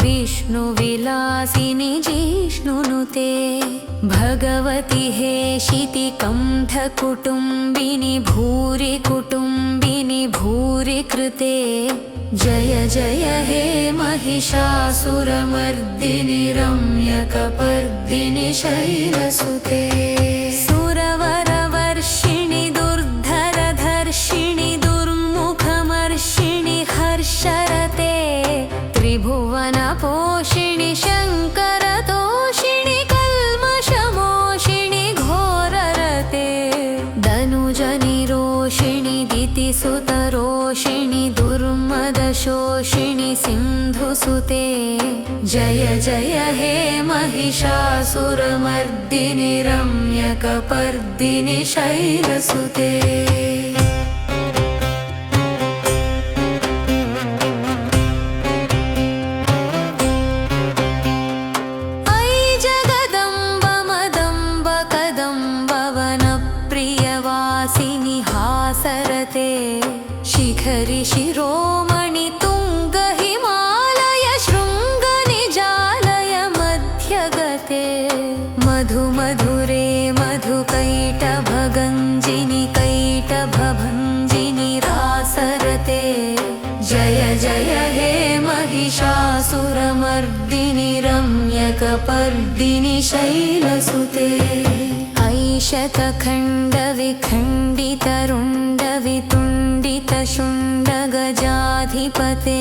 विष्णुविलासिनि जिष्णुनुते भगवति हेशितिकण्ठकुटुम्बिनि भूरि कुटुम्बिनि भूरि कृते जय जय हे महिषासुरमर्दिनि रम्यकपर्दिनि शैलसुते सुरवरवर्षिणि दुर्धरधर्षिणि दुर्मुखमर्षिणि हर्षरते त्रिभुवनपोषिणि शङ्करतोषिणि कल्मषमोषिणि घोररते दनुजनिरोषिणि दितिसुतरोषिणि दुर्मदशोषिणि सिन्धुसुते जय जय हे महिषासुरमर्दिनि रम्यकपर्दिनि शैलसुते शिखरि शिरोमणि तुङ्ग हिमालय शृङ्गनिजालय मध्यगते मधुमधुरे मधुकैटभगञ्जिनि कैटभभञ्जिनि रासरते जय जय हे महिषासुरमर्दिनि रम्यकपर्दिनि शैलसुते ऐशतखण्डविखण्डितरुण्डवितुण्डितशुण्डगजाधिपते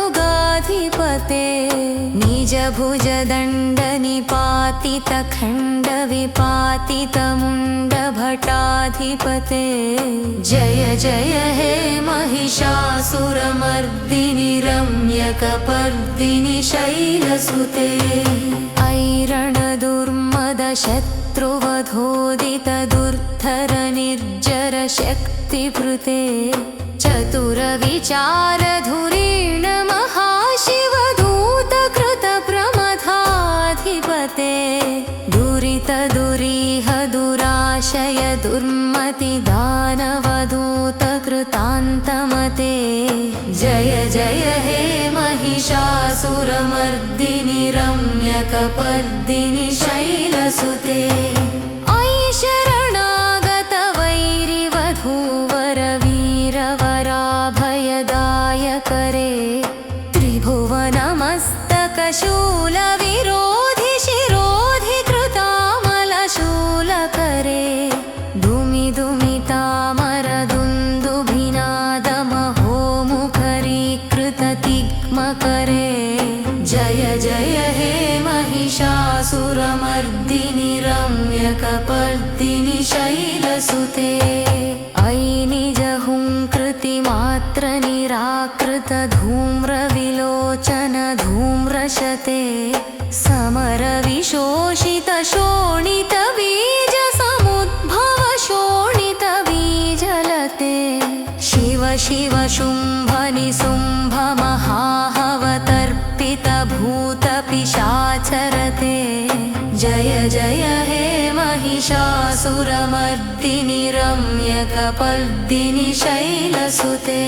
रिपुगजगण्डविदारणचण्डपराक्रमशुण्डमृगाधिपते निजभुजदण्डनिपातितखण्डविपातितमुण्डभटाधिपते जय जय हे महिषासुरमर्दिनि रम्यकपर्दिनि शैलसुते ऐरणदुर्मदशत्रुवधोदितदुर्धरनिर्जरशक्तिभृते चतुरविचारधुरीण महाशिवदूतकृतप्रमथाधिपते दुरितदुरीह दुराशय दुर्मतिदानवदूतकृतान्तमते जय जय हे महिषासुरमर्दिनि रम्यकपर्दिनि शैलसुते ऐशरणागतवैरिवधूवरवीरवराभयदायकरे त्रिभुवनमस्तकशूलविरोधि शिरोधि कृतामलशूलकरे धूमिधूमितामरदुन्दुभिनादमहोमुखरीकृततिग्मकरे जय जय हे महिषासुरमर्दिनि रम्यकपर्दिनि शैलसुते ऐनिजहुङ्कृतिमात्रनिराकृतधूम्रविलोचन धूम्रशते समरविशोषितशोणितबीजसमुद्भवशोणितबीजलते शिव शिव शुम्भनिशुम्भ महाहवतर्पितभूतपिशाचरते जय जय हे महिषासुरमर्दिनि रम्यकपर्दिनि शैलसुते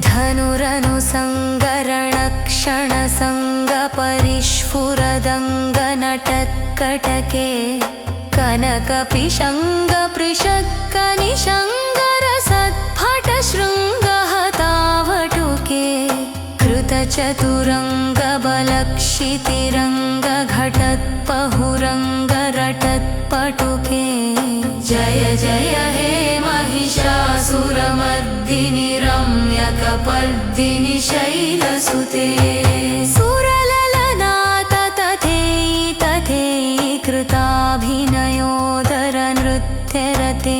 धनुरनुसङ्गरणक्षणसङ्गपरिस्फुरदङ्गनटत्कटके कनकपिशङ्गपृषक्कनिशङ्गरसद्भटशृङ्गहतावटुके कृतचतुरङ्गबलक्षितिरङ्गघटत्पहुरङ्गरटत्पटुके जय जय हे महिषासुरमर्दिनि रम्यकपर्दिनि शैलसुते सुरललनाथ तथेयि तथेयि कृताभिनयोदरनृत्यरते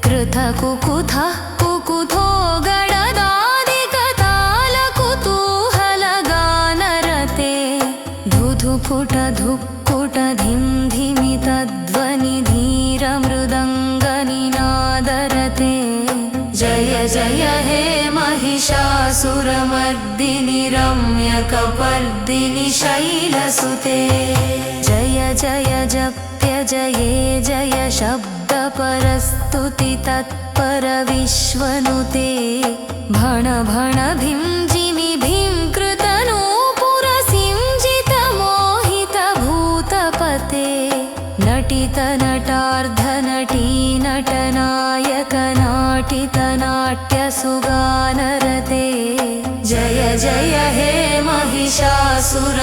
कृतकुकुथः कुकुथो गडदादिकतालकुतूहलगानरते धुधुफुटधुक्कुटधिन्धिमितध्वनिधीरमृदङ्गनिनादरते जय जय हे महिषासुरमर्दिनि रम्यकपर्दिनि शैलसुते जय जय जप्य जये जय शब्दप परस्तुति तत्पर विश्वनुते भण भण भीं जिमि भीं कृतनूपुर सिंजित मोहित भूतपते नटित नटार्ध नटी नटनायक नाटित नाट्य सुगानरते जय जय हे महिषासुरमर्दिनि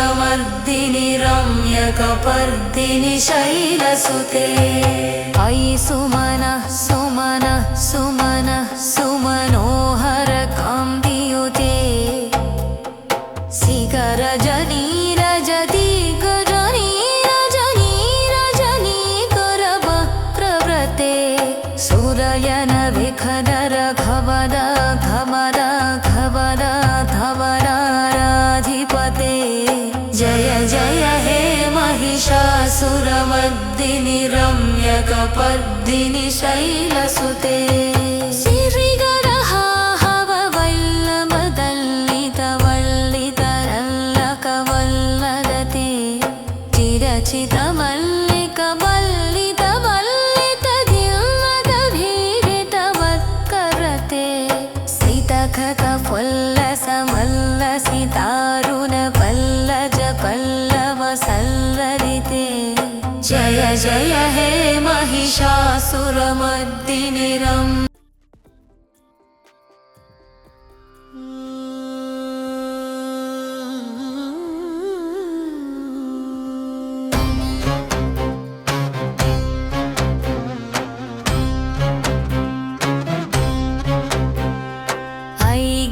रम्यकपर्दिनि शैलसुते अयि सुमनः सुमनः सुमनः सुमनोहर कान्तियुते शिखरजनी रजती गजनी रजनी रजनी करवक्त्रव्रते सुरयन विखदर घवद घवद घवद घवराधिपते जय जय हे महिषासुरमर्दिनि रम्यकपर्दिनि शैलसुते श्रीगरहाहववल्लभदल्लितवल्लितरल्लकवल्लदते चिरचितमल्लिकवल्लितवल्लितधीरितवत्करते सितखतफुल्लसमल्लसितारुणपल्लज पल्लवसल्लरिते जय जय हे महिषासुरमर्दिनि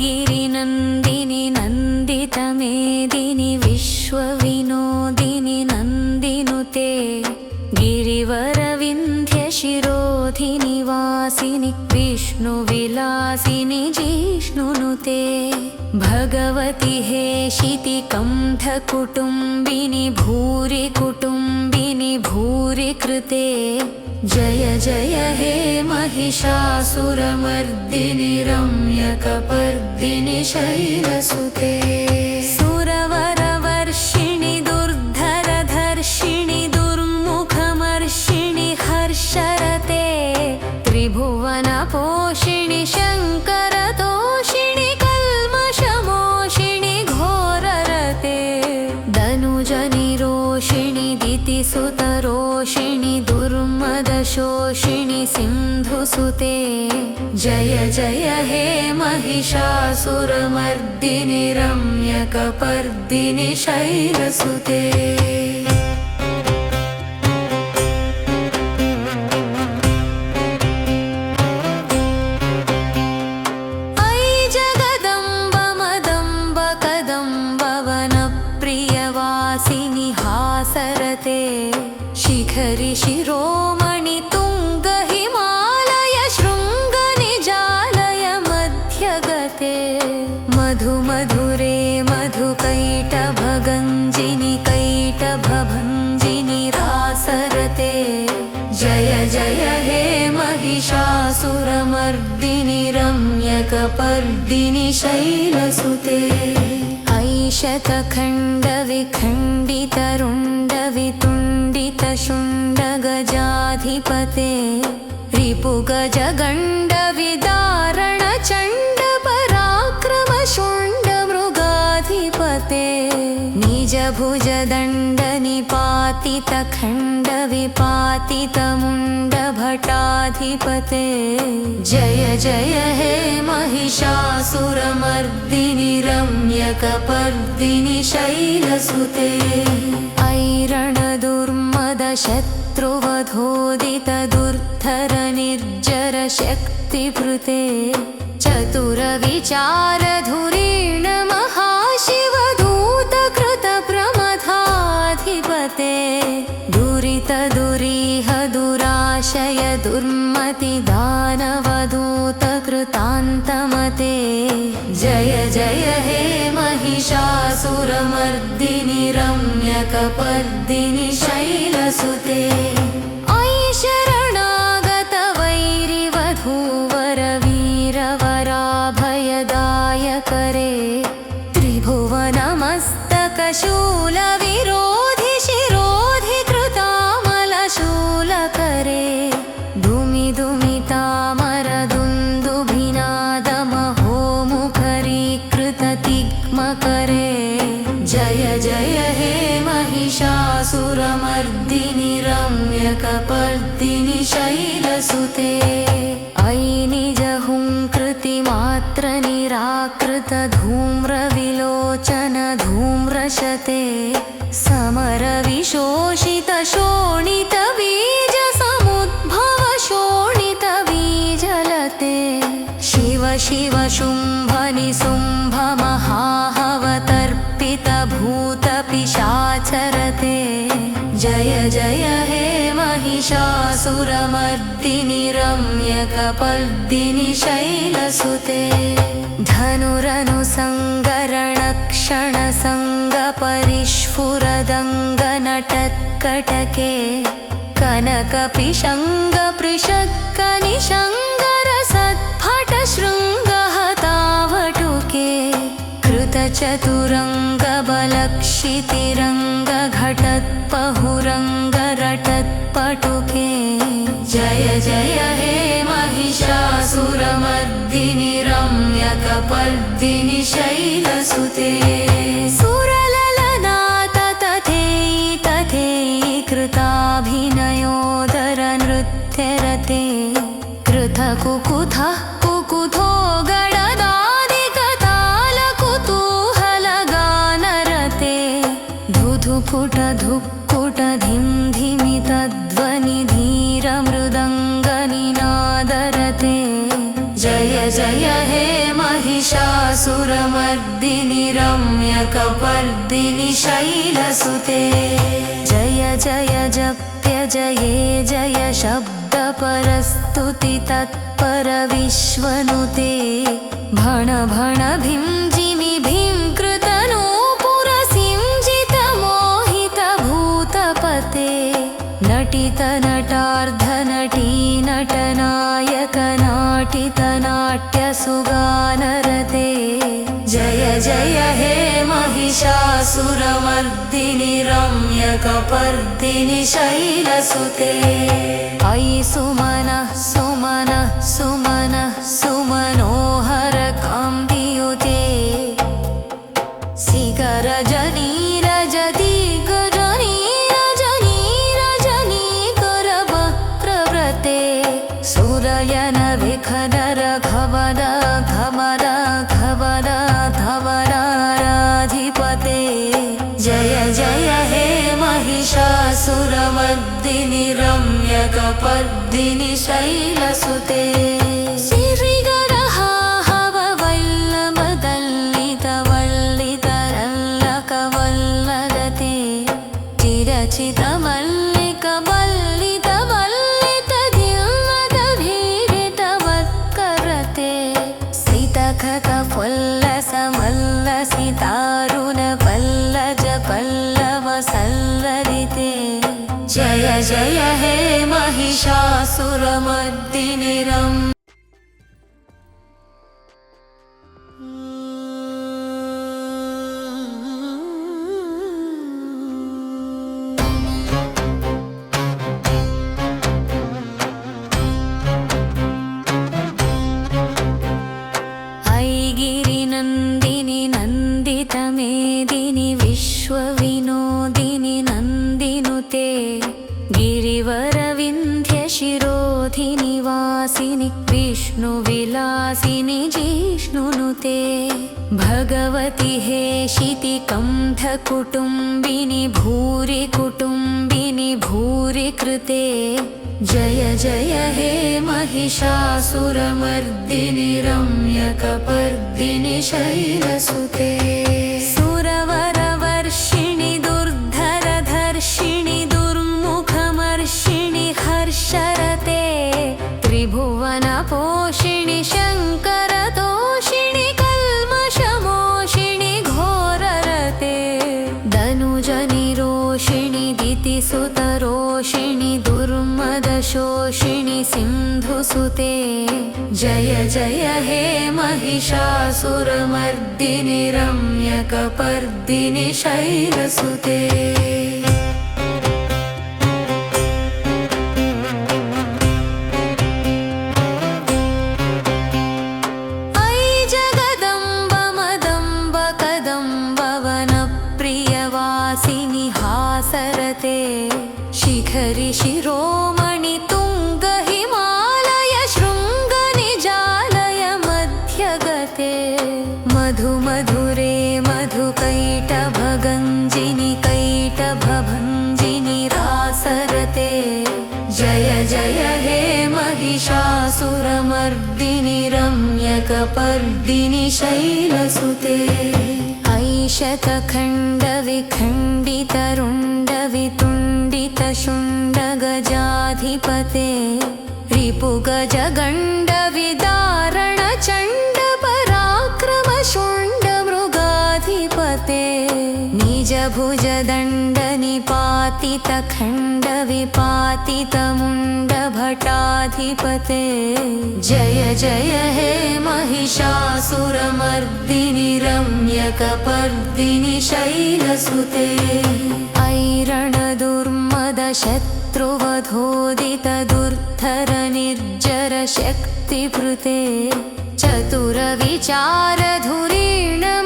ऐगिरिनन्दिनि नन्दितमेदिनि विश्वविनोदिनि नन्दिनुते गिरिवरविन्ध्यशिरोधिनि वासिनि विष्णुविलासिनि जिष्णुनुते भगवति हेशिति कण्ठकुटुम्बिनि भूरि कुटुम्बिनि भूरि कृते जय जय हे महिषासुरमर्दिनि रम्यकपर्दिनि शैलसुते सुरवरवर्षिणि दुर्धरधर्षिणि दुर्मुखमर्षिणि हर्षरते त्रिभुवनपोषिणि शङ्करतोषिणि कल्मषमोषिणि घोररते दनुजनिरोषिणि दितिसुतरोषिणि दुर्मदशोषिणि सिन्धुसुते जय जय हे महिषासुरमर्दिनि रम्यकपर्दिनि शैलसुते अयि जगदम्ब मदम्ब कदम्ब वनप्रियवासिनि हासरते शिखरि शिरोमणि तुङ्ग हिमालय शृङ्ग निजालय मध्यगते मधु मधुरे मधुकैटभगञ्जिनि कैटभभञ्जिनि रासरते जय जय हे महिषासुरमर्दिनि रम्यकपर्दिनि शैलसुते ऐशतखण्डविखण्डितरुण्डवितुण्डितशुण्डगजाधिपते रिपुगजगण्डविदारणचण्डपराक्रमशुण्डमृगाधिपते निजभुजदण्डनिपातितखण्डविपातितमुण्डभटाधिपते जय जय हे महिषासुरमर्दिनि रम्यकपर्दिनि शैलसुते ऐरणदुर्मदशत्रुवधोदितदुर्धरनिर्जरशक्तिभृते चतुरविचारधुरीण महाशिवधूतकृतप्रमथाधिपते दुरितदुरीह दुराशय दुर्मतिदानवदूतकृतान्तमते जय जय हे महिषासुरमर्दिनि रम्यकपर्दिनि शैलसुते अयि शरणागतवैरिवधूवरवीरवराभयदायकरे त्रिभुवनमस्तकशूलविरोधि शिरोधि कृतामलशूलकरे धूमि महिषासुरमर्दिनि रम्यकपर्दिनि शैलसुते अयि निजहुङ्कृतिमात्रनिराकृत धूम्रविलोचन धूम्रशते समरविशोषित शोणितबीजसमुद्भव शोणितबीजलते शिव शिव शुम्भ निशुम्भ महाहवतर्पित भूतपिशाचरते जय जय हे महिषासुरमर्दिनि रम्यकपर्दिनि शैलसुते धनुरनुसङ्गरणक्षणसङ्गपरिस्फुरदङ्गनटत्कटके कनकपिशङ्गपृषक्कनिशङ्गरसत्फटशृङ्गहतावटुके कृतचतुरङ्गबलक्षितिरङ्गघटत्पहुरङ्गरटत्पटुके जय जय हे महिषासुरमर्दिनि रम्यकपर्दिनि शैलसुते सुरललनाथ तथेयि तथेयि कृताभिनयोदरनृत्यरते कृतकुकुथः कुकुथो गडदादिकतालकुतूहलगानरते धुधुकुट धुक्कुट धिं धिमितध्वनि धीरमृदङ्गनिनादरते जय जय हे महिषासुरमर्दिनि रम्यकपर्दिनि शैलसुते जय जय जप्य जये जय शब्दपरस्तुति तत्पर विश्वनुते भण भण भीं जिमि भीं कृतनूपुरसिंजित मोहित भूतपते नटित नटार्ध नटी नटनायक नाटित नाट्यसुगानरते जय जय हे महिषासुरमर्दिनि रम्यकपर्दिनि शैलसुते अयि सुमनः सुमनः सुमनः सुमनोहर कान्तियुते सिगरजनी रजती गजनी रजनी रजनी करवक्रव्रते सुरयन विखदर घवद घमद घवद धवराधिपते जय जय हे महिषासुरमर्दिनि रम्यकपर्दिनि शैलसुते सिरिगरहाहववल्लमदल्लितवल्लितरल्लकवल्लदते चिरचितमल्लिकमल्लितधिल्लतभीडितवत्करते सितखतफुल्लसमल्लसितारुणपल्लजपल्लवसल्लरिते जय जय हे महिषासुरमर्दिनि ऐगिरिनन्दिनि नन्दितमेदिनि विश्वविनोदिनि नन्दिनुते गिरिवरविन्ध्यशिरोधिनि वासिनि विष्णुविलासिनि जिष्णुनुते भगवति हेशितिकण्ठकुटुम्बिनि भूरि कुटुम्बिनि भूरि कृते जय जय हे महिषासुरमर्दिनि रम्यकपर्दिनि शैलसुते सुरवरवर्षिणि दुर्धरधर्षिणि दुर्मुखमर्षिणि हर्षरते त्रिभुवनपोषिणि शङ्करतोषिणि कल्मषमोषिणि घोररते दनुजनिरोषिणि दितिसुतरोषिणि दुर्मदशोषिणि सिन्धुसुते जय जय हे महिषासुरमर्दिनि रम्यकपर्दिनि शैलसुते अयि जगदम्ब मदम्ब कदम्ब वनप्रियवासिनि हासरते रम्यकपर्दिनि शैलसुते ऐशतखण्डविखण्डितरुण्डवितुण्डितशुण्डगजाधिपते रिपुगजगण्डविदारणचण्डपराक्रमशुण्डमृगाधिपते निजभुजदण्डनिपातितखण्डविपातितमुण्डभटाधिपते जय जय हे महिषासुरमर्दिनि रम्यकपर्दिनि शैलसुते ऐरणदुर्मदशत्रुवधोदितदुर्धरनिर्जरशक्तिभृते चतुरविचारधुरीण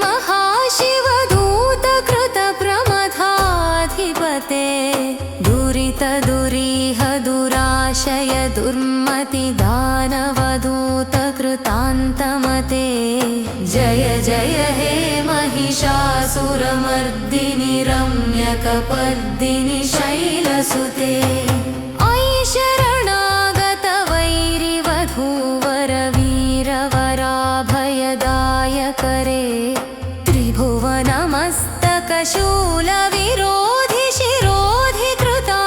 महाशिवदूतकृतप्रमथाधिपते दुरितदुरीह दुराशय दुर्मतिदानवदूतकृतान्तमते जय जय हे महिषासुरमर्दिनि रम्यकपर्दिनि शैलसुते ऐशरणागतवैरिवधूवरवीरवराभयदायकरे त्रिभुवनमस्तकशूलविरोधि शिरोधि कृतामलशूलकरे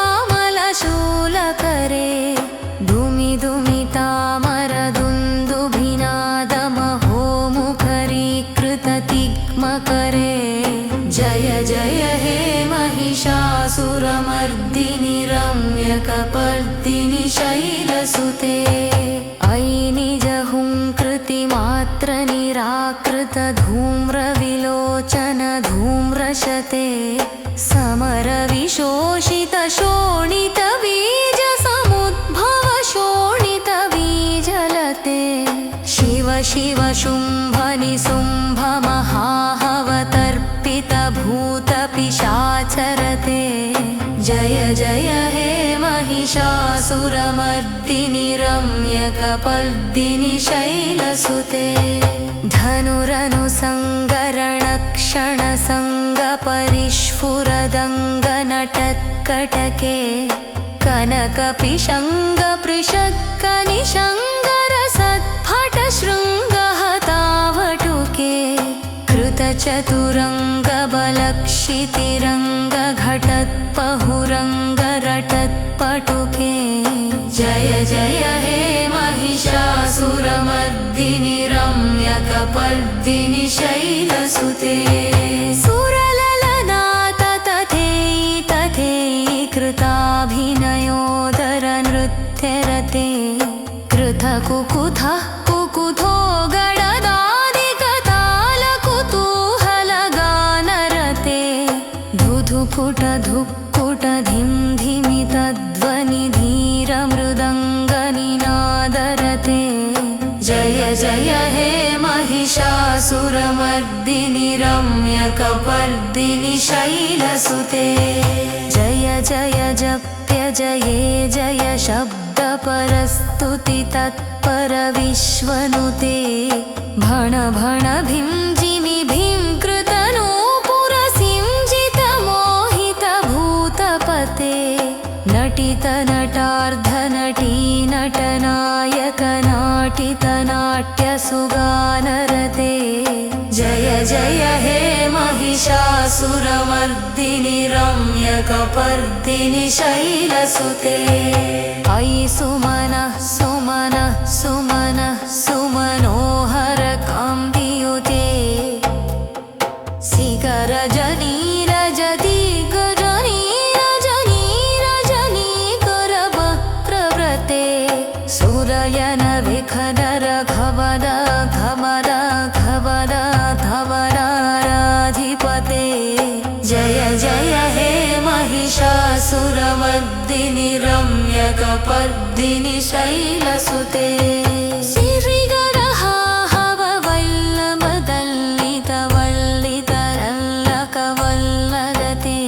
धूमिधूमितामरदुन्दुभिनादमहोमुखरीकृततिग्मकरे जय जय हे महिषासुरमर्दिनि रम्यकपर्दिनि शैलसुते ऐनिजहुङ्कृतिमात्रनिराकृतधूम्रविलोचनधूम्रशते समरविशोषितशोणितबीजसमुद्भवशोणितबीजलते शिव शिव शुम्भनिशुम्भमहाहवतर्पितभूतपिशाचरते जय जय हे महिषासुरमर्दिनि रम्यकपर्दिनि शैलसुते धनुरनुसङ्गरणक्षणसङ्गपरिस्फुरदङ्गनटत्कटके कनकपिशङ्गपृषक्कनिशङ्गरसत्फटशृङ्गहतावटुके कृतचतुरङ्गबलक्षितिरङ्गघटत्पहुरङ्गरटत्पटुके जय जय हे महिषासुरमर्दिनि रम्यकपर्दिनि शैलसुते सुरललनाथ तथेयि तथेयि कृताभिनयोदरनृत्यरते कृतकुकुथः कुकुथो गडदादिकतालकुतूहलगानरते धुधुकुटधुक्कुटधिं धिमितध्वनिधीरमृदङ्गनिनादरते जय जय हे महिषासुरमर्दिनि रम्यकपर्दिनि शैलसुते जय जय जप्य जये जय शब्दपरस्तुति तत्परविश्वनुते भण भण भीं जिमि भीं कृतनूपुरसिंजितमोहितभूतपते नटितनटार्धनटी नटनायकनाटितनाट्यसुगानरते जय जय हे महिषासुरमर्दिनि रम्यकपर्दिनि शैलसुते ऐ सुमनः सुमनः सुमनः सुमनोहरकान्तियुते शिखरजनीरजति गजनीरजनीरजनीकरवक्त्रव्रते सुरयनविखदर घवद घवद घवद धवराधिपते जय जय हे महिषासुरमर्दिनि रम्यकपर्दिनि शैलसुते सिरिगरहाहववल्लभदल्लितवल्लितरल्लकवल्लगते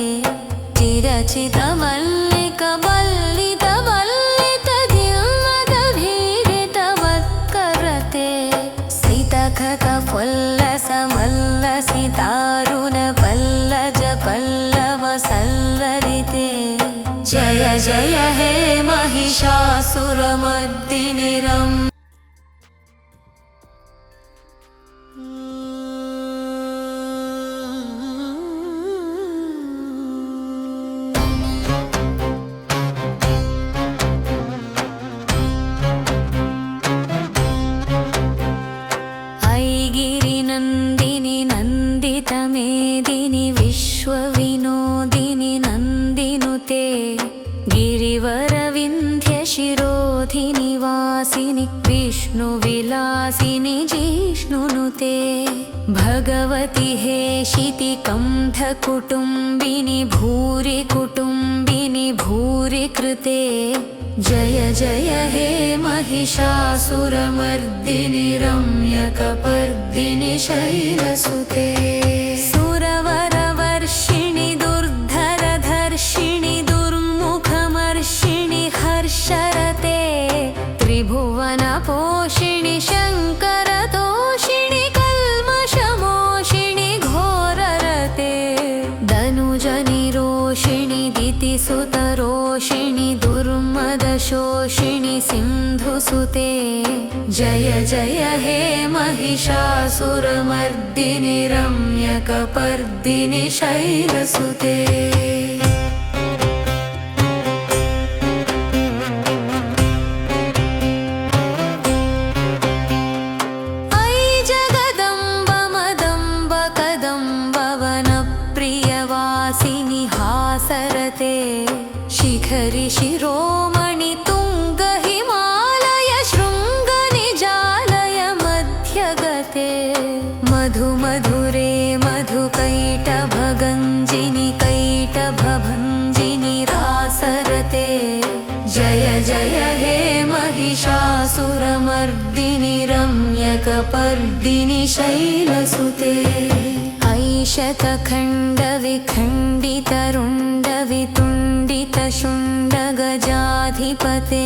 चिरचितमल्लिकवल्लितमल्लितधीरितवत्करते सितखकफुल्लसमल्लसितारुणपल्लजपल्लवसल्लरिते जय जय हे महिषासुरमर्दिनि विलासिनि जिष्णुनुते भगवति हेशिति कण्ठकुटुम्बिनि भूरि कुटुम्बिनि भूरि कृते जय जय हे महिषासुरमर्दिनि रम्यकपर्दिनि शैलसुते सुरवरवर्षिणि दुर्धरधर्षिणि दुर्मुखमर्षिणि हर्षरते त्रिभुवनपोषिणि शङ्करतोषिणि कल्मषमोषिणि घोररते दनुजनिरोषिणि दितिसुतरोषिणि दुर्मदशोषिणि सिन्धुसुते जय जय हे महिषासुरमर्दिनि रम्यकपर्दिनि शैलसुते शिखरि शिरोमणि तुङ्ग हिमालय शृङ्ग निजालय मध्यगते मधु मधुरे मधुकैटभगञ्जिनि कैटभभञ्जिनि रासरते जय जय हे महिषासुरमर्दिनि रम्यकपर्दिनि शैलसुते ऐशतखण्डविखण्डितरुण्डवितुण्डितशुण्डगजाधिपते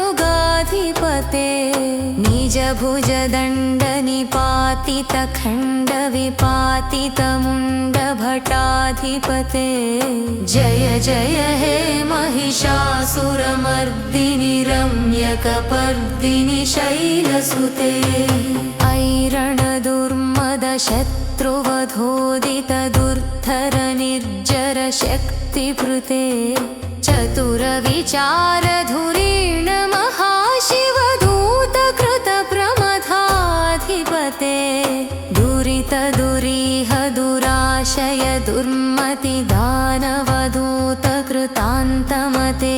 रिपुगजगण्डविदारणचण्डपराक्रमशुण्डमृगाधिपते निजभुजदण्डनिपातितखण्डविपातितमुण्डभटाधिपते जय जय हे महिषासुरमर्दिनि रम्यकपर्दिनि शैलसुते ऐरणदुर्मदशत्रुवधोदितदुर्धरनिर्जरशक्तिभृते चतुरविचारधुरीण महाशिवधूतकृतप्रमथाधिपते दुरितदुरीह दुराशय दुर्मतिदानवधूतकृतान्तमते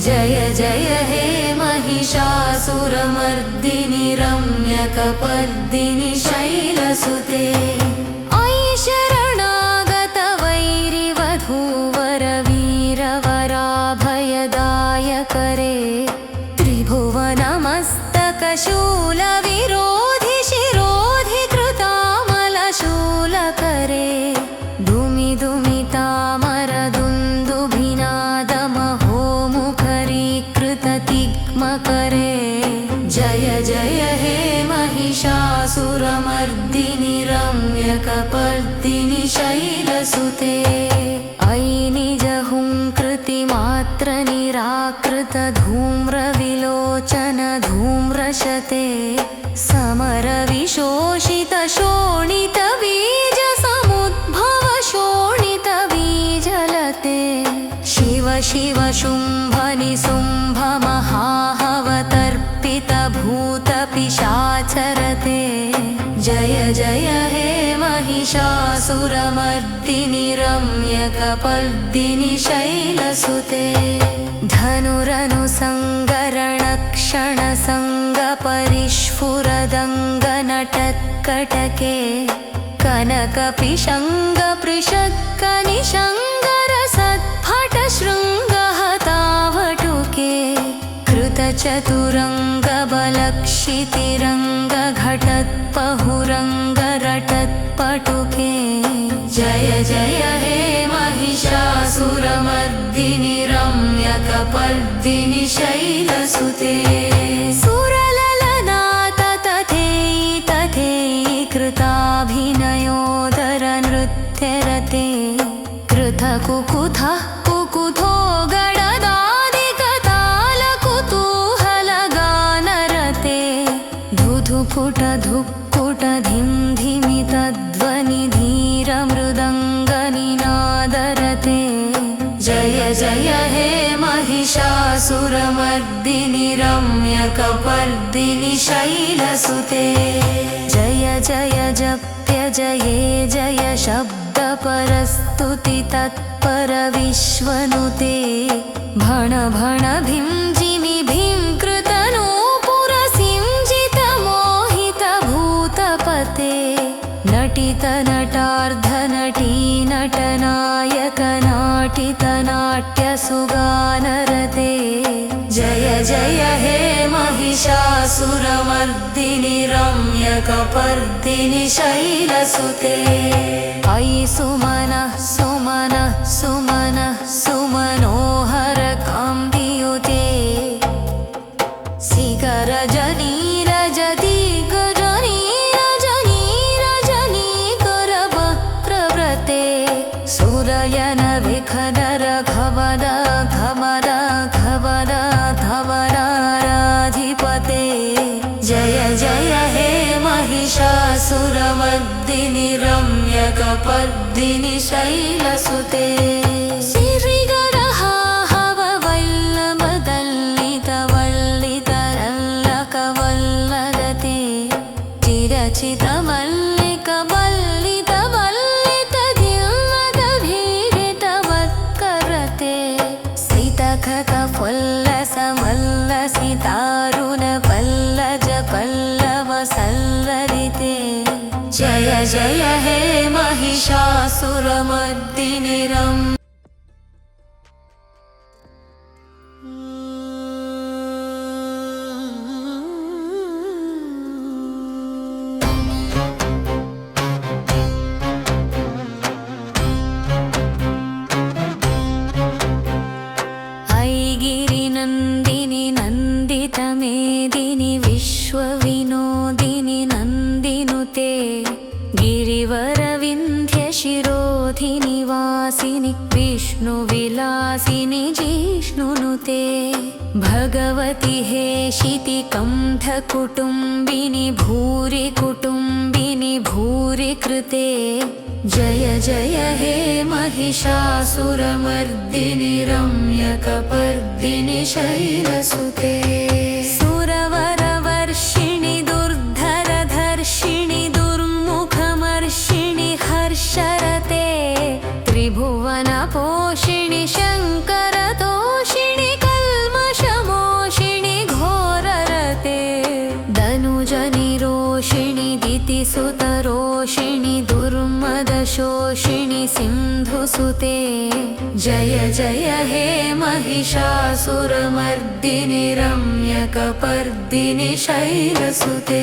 जय जय हे महिषासुरमर्दिनि रम्यकपर्दिनि शैलसुते ऐशरणागतवैरिवधूवरवीरवराभयदायकरे त्रिभुवनमस्तकशूलविरोधि शिरोधि कृतामलशूलकरे धूमिधूमितामरदुन्दुभिनादमहोमुखरीकृततिग्मकरे जय जय हे महिषासुरमर्दिनि रम्यकपर्दिनि शैलसुते ऐनिजहुङ्कृतिमात्रनिराकृतधूम्रविलोचनधूम्रशते समरविशोषितशोणितबीजसमुद्भवशोणितबीजलते शिव शिव शुम्भनिशुम्भमहाहवतर्पितभूतपिशाचरते जय जय हे महिषासुरमर्दिनि रम्यकपर्दिनि शैलसुते धनुरनुसङ्गरणक्षणसङ्गपरिस्फुरदङ्गनटत्कटके कनकपिशङ्गपृषक्कनिशङ्गरसत्फटशृङ्गहतावटुके कृतचतुरङ्गबलक्षितिरङ्गघटत्पहुरङ्गरटत्पटुके जय जय हे महिषासुरमर्दिनि रम्यकपर्दिनि शैलसुते सुरललनाथ तथेयि तथेयि कृताभिनयोदरनृत्यरते कृतकुकुथः कुकुथो गडदादिकतालकुतूहलगानरते धुधुकुटधुक्कुटधिं धिमितध्वनिधीरमृदङ्गनिनादरते जय जय हे महिषासुरमर्दिनि रम्यकपर्दिनि शैलसुते जय जय जप्य जये जय शब्द परस्तुति तत्पर विश्वनुते भण भण भीं जिमि भीं कृतनूपुर सिंजित मोहित भूतपते नटित नटार्ध नटी नटनायक नाटित नाट्य सुगानरते जय जय हे महिषासुरमर्दिनि रम्यकपर्दिनि शैलसुते अयि सुमनः सुमनः सुमनः सुमनोहर कान्तियुते शिखरजनी रजती गजनी रजनी रजनी करवक्त्रव्रते सुरयन विखदर घवद घवद घवद धवराधिपते जय जय हे महिषासुरमर्दिनि रम्यकपर्दिनि शैलसुते श्रीगरहाहववल्लभदल्लितवल्लितरल्लकवल्लदते चिरचितमल्लिकवल्लितधिल्लतभीरितवत्करते सितखकफुल्लसमल्लसितारुणपल्लज पल्लवसल्लरिते जय जय हे महिषासुरमर्दिनि ऐगिरिनन्दिनि नन्दितमेदिनि विश्वविनोदिनि नन्दिनुते गिरिवरविन्ध्यशिरोधिनि वासिनि विष्णुविलासिनि जिष्णुनुते भगवति हेशिति कण्ठकुटुम्बिनि भूरि कुटुम्बिनि भूरि कृते जय जय हे महिषासुरमर्दिनि रम्यकपर्दिनि शैलसुते सुरवरवर्षिणि दुर्धरधर्षिणि दुर्मुखमर्षिणि हर्षरते त्रिभुवनपोषिणि शङ्करतोषिणि कल्मषमोषिणि घोररते दनुजनिरोषिणि दितिसुतरोषिणि दुर्मदशोषिणि सिन्धुसुते जय जय हे महिषासुरमर्दिनि रम्यकपर्दिनि शैलसुते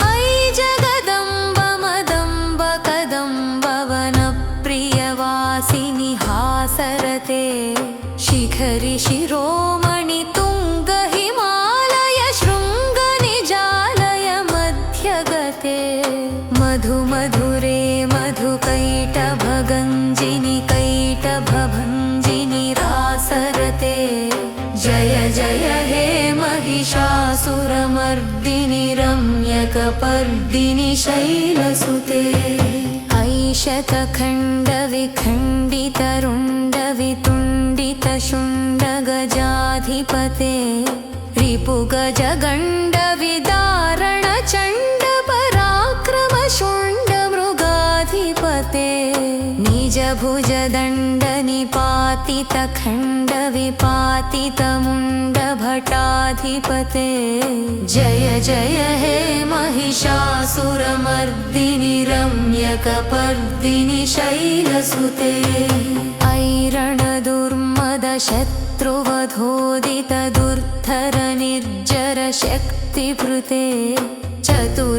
अयि जगदम्ब मदम्ब कदम्ब वनप्रियवासिनि हासरते शिखरि शिरोमणि तुङ्ग हिमालय शृङ्ग निजालय मध्यगते मधु मधुरे मधुकैटभगञ्जिनि कैटभभञ्जिनि रासरते जय जय हे महिषासुरमर्दिनि रम्यकपर्दिनि शैलसुते ऐशतखण्डविखण्डितरुण्डवितुण्डितशुण्डगजाधिपते रिपुगजगण्डविदारणचण्डपराक्रमशुण्डमृगाधिपते निजभुजदण्डनिपातितखण्डविपातितमुण्डभटाधिपते जय जय हे महिषासुरमर्दिनि रम्यकपर्दिनि शैलसुते ऐरणदुर्मदशत्रुवधोदितदुर्धर निर्जर शक्तिभृते चतुरविचारधुरीण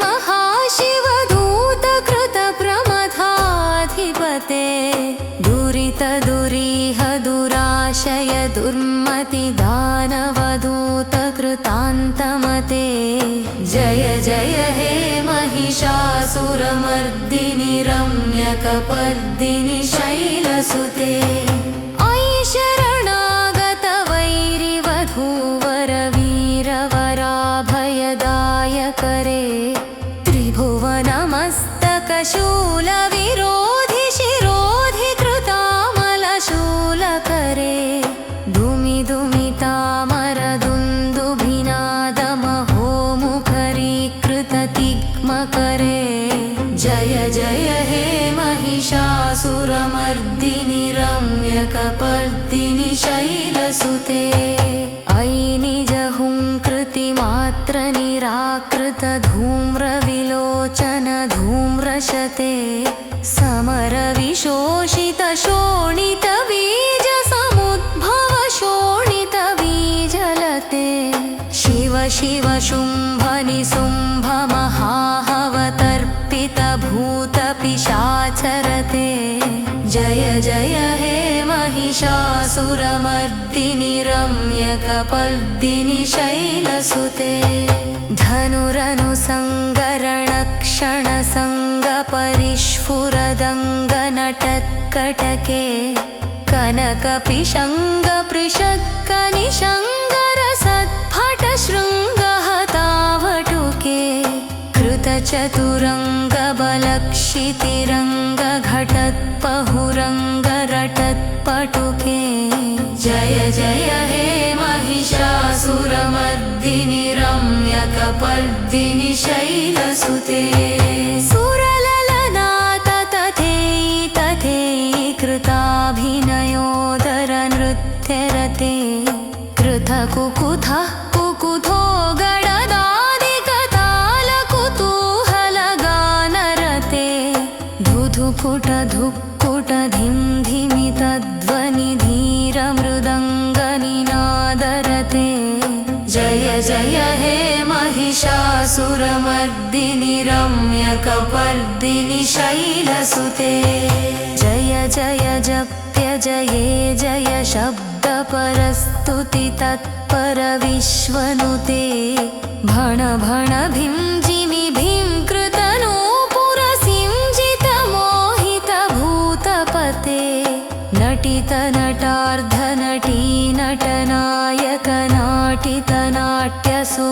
महाशिवदूतकृतप्रमथाधिपते दुरितदुरीह दुराशय दुर्मति दानवदूतकृतान्तमते जय जय हे महिषासुरमर्दिनि रम्यकपर्दिनि शैलसुते अयि शरणागत वैरिवधूवर वीरवराभयदायकरे त्रिभुवनमस्तकशूलविरोधि शिरोधि कृतामलशूलकरे धूम महिषासुरमर्दिनि रम्यकपर्दिनि शैलसुते अयि निजहुङ्कृतिमात्र निराकृत धूम्रविलोचन धूम्रशते समरविशोषित शोणित बीज समुद्भव शोणित बीजलते शिव शिव शुम्भ निशुम्भ महाहवतर्पित भूत पिशाचरते जय जय हे महिषासुरमर्दिनि रम्यकपर्दिनि शैलसुते धनुरनुसङ्गरणक्षणसङ्गपरिस्फुरदङ्गनटत्कटके कनकपिशङ्गपृषक्कनिशङ्गरसत्फटशृङ्गहतावटुके कृतचतुरङ्गबलक्षितिरङ्गघटत्पहुरङ्गरटत्पटुके जय जय हे महिषासुरमर्दिनि रम्यकपर्दिनि शैलसुते सुरललनाथ तथेयि तथेयि कृताभिनयोदरनृत्यरते कृतकुकुथः कुकुथो गडदादिकतालकुतूहलगानरते धुधुकुट धुक्कुट धिं धिमि तध्वनि धीरमृदङ्गनिनादरते जय जय हे महिषासुरमर्दिनि रम्यकपर्दिनि शैलसुते जय जय जप्य जये जय शब्दपरस्तुति तत्पर विश्वनुते भण भण भीं जिमि भीं कृतनूपुरसिंजित मोहित भूतपते नटित नटार्ध नटी नटनायक नाटित नाट्यसुगानरते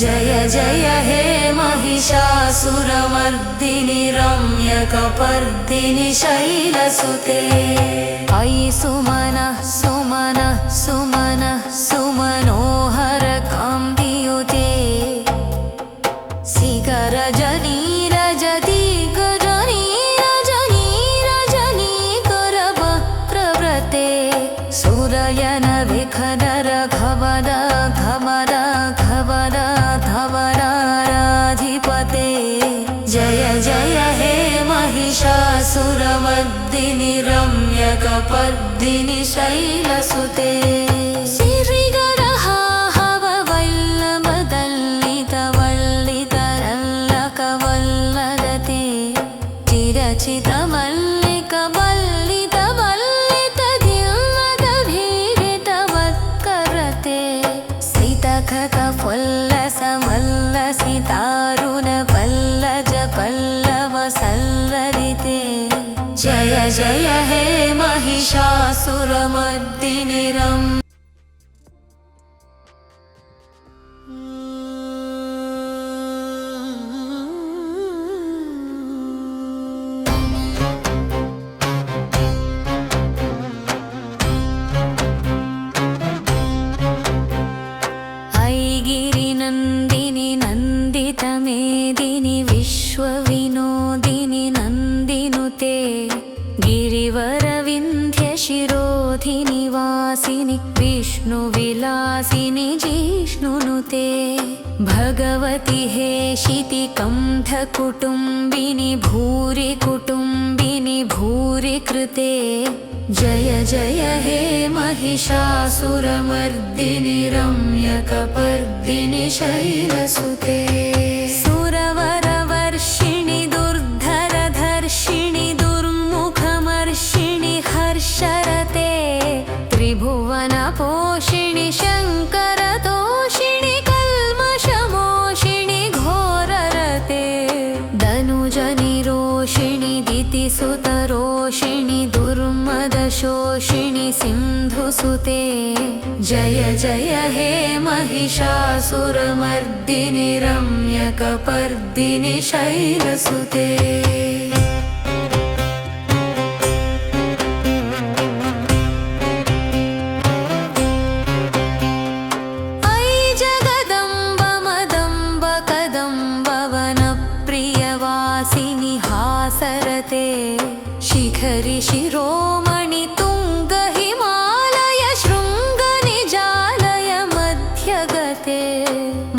जय जय हे महिषासुरमर्दिनि रम्यकपर्दिनि शैलसुते अयि सुमनः सुमनः सुमनः सुमनोहर कान्तियुते सिगरजनी रजती गजनी रजनी रजनी करवक्त्रव्रते सुरयन विखदर घवद घवद घवद धवराधिपते जय जय हे महिषासुरमर्दिनि रम्यकपर्दिनि शैलसुते श्रीगरहाहववल्लभदल्लितवल्लितरल्लकवल्लदते चिरचितमल्लिकवल्लितवल्लितधिरितवत्करते सितखकफुल्लसमल्लसितारुणपल्लज पल्लवसल्लरिते जय जय हे महिषासुरमर्दिनि गिरिनन्दिनि नन्दितमेदिनि विश्वविनोदिनि नन्दिनुते गिरिवरविन्ध्यशिरोधिनि वासिनि विष्णुविलासिनि जिष्णुनुते भगवति हेशिति कण्ठकुटुम्बिनि भूरि कुटुम्बिनि भूरि कृते जय जय हे महिषासुरमर्दिनि रम्यकपर्दिनि शैलसुते सुरवरवर्षिणि दुर्धरधर्षिणि दुर्मुखमर्षिणि हर्षरते त्रिभुवनपोषिणि शङ्करतोषिणि कल्मषमोषिणि घोररते दनुजनिरोषिणि दितिसुतरोषिणि दुर्मदशोषिणि सिन्धुसुते जय जय हे महिषासुरमर्दिनि रम्यकपर्दिनि शैलसुते हासरते शबरी शिरोमणि तुंग हिमालय शृंग निजालय मध्यगते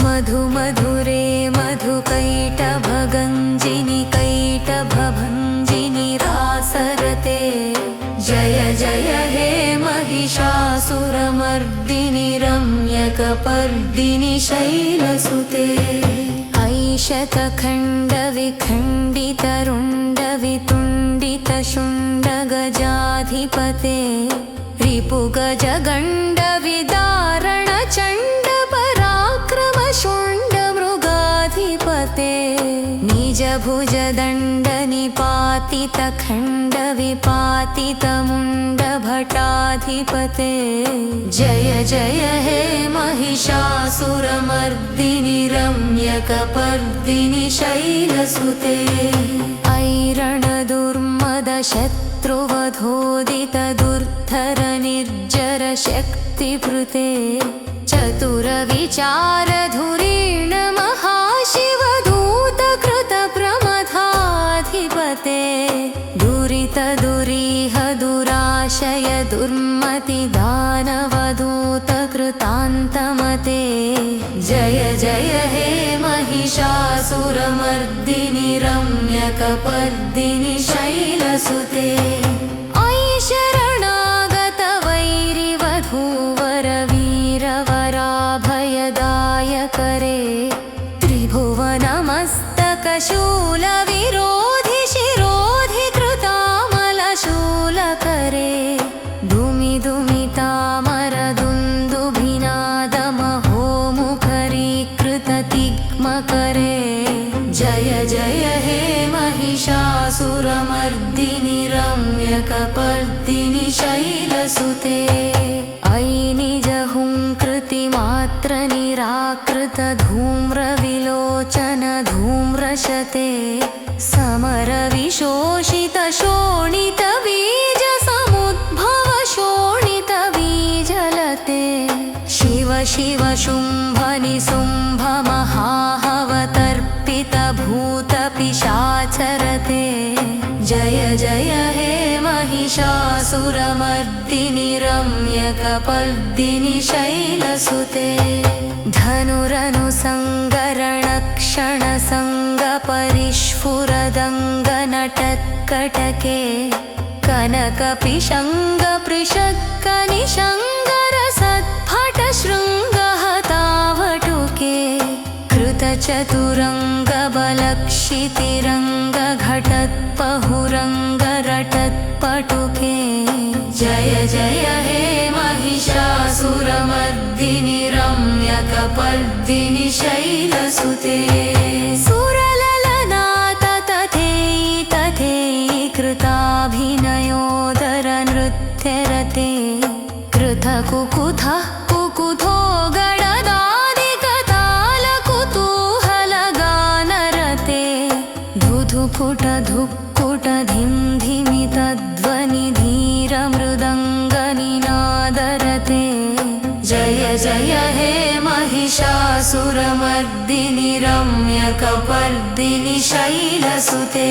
मधु मधुरे मधुकैटभ गंजिनि कैटभ भंजिनि रासरते जय जय हे महिषासुरमर्दिनि रम्यकपर्दिनि शैलसुते ऐशतखण्डविखण्डितरुण्डवितुण्डितशुण्डगजाधिपते रिपुगजगण्डविदारणचण्डपराक्रमशुण्डमृगाधिपते निजभुजदण्डनिपातितखण्डविपातितमुण्डभटाधिपते जय जय हे महिषासुरमर्दिनि रम्यकपर्दिनि शैलसुते ऐरणदुर्मदशत्रुवधोदितदुर्धरनिर्जरशक्तिभृते चतुरविचारधुरीण महाशिवधूतकृतप्रमथाधिपते दुरितदुरीह दुराशय दुर्मतिदानवदूतकृतान्तमते जय जय हे महिषासुरमर्दिनि रम्यकपर्दिनि शैलसुते ऐशरणागतवैरिवधूवरवीरवराभयदायकरे त्रिभुवनमस्तकशूलविरोधि शिरोधि कृतामलशूलकरे धूमिधूमितामरदुन्दुभिनादमहोमुखरीकृततिग्मकरे जय जय हे महिषासुरमर्दिनि रम्यकपर्दिनि शैलसुते ऐनिजहुङ्कृतिमात्रनिराकृतधूम्रविलोचन धूम्रशते समरविशोषितशोणितबीजसमुद्भवशोणितबीजलते शिव शिव शुम्भ निशुम्भ महाहवतर्पितभूतपिशाचरते जय जय हे महिषासुरमर्दिनि रम्यकपर्दिनि शैलसुते धनुरनुसङ्गरणक्षणसङ्गपरिस्फुरदङ्गनटत्कटके कनकपिशङ्गपृषक्कनिशङ्गरसत्फटशृङ्गहतावटुके कृतचतुरङ्गबलक्षितिरङ्गघटत्पहुरङ्गरटत्पटुके जय जय हे महिषासुरमर्दिनि रम्यकपर्दिनि शैलसुते सुरललनाथ तथेयि तथेयि कृताभिनयोदरनृत्यरते कृतकुकुथः कुकुथो गडदादिकतालकुतूहलगानरते धुधुफुटधुक्कुटधिं धिमितध्वनिधीरमृदङ्गनिनादरते जय जय हे महिषासुरमर्दिनि रम्यकपर्दिनि शैलसुते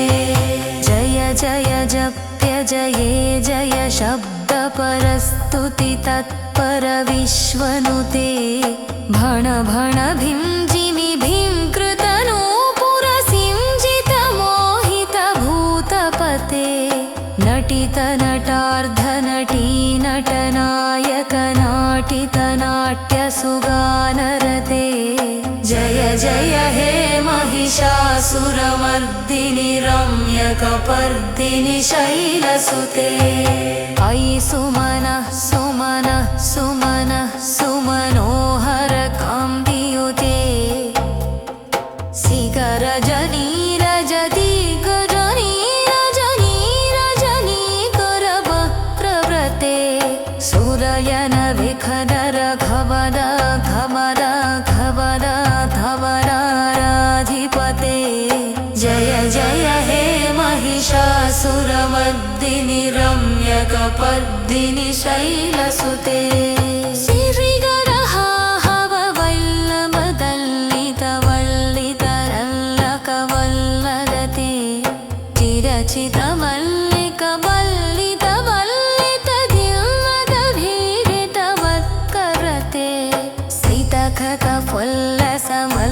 जय जय जप्य जये जय शब्दपरस्तुति तत्पर विश्वनुते भण भण भीं जिमि भीं कृतनूपुरसिंजितमोहितभूतपते नटितनटार्धनटी नटनायकनाटितनाट्यसुगानरते जय जय हे महिषासुरमर्दिनि रम्यकपर्दिनि शैलसुते अयि सुमनः सुमनः सुमनः सुमनोहरकान्तियुते शिखरजनी रजती गजनी रजनी रजनी करवक्त्रव्रते सुरयन विखदर घवद घवद घवद धवराराधिपते जय जय हे महिषासुरमर्दिनि रम्यकपर्दिनि शैलसुते चिरचितमल्लिकवल्लदते चिरचितमल्लिकवल्लदते समल्लसितारुण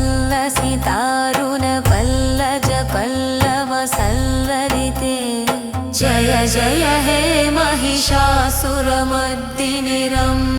पल्लज पल्लव सल्लरिते जय जय हे महिषासुरमर्दिनि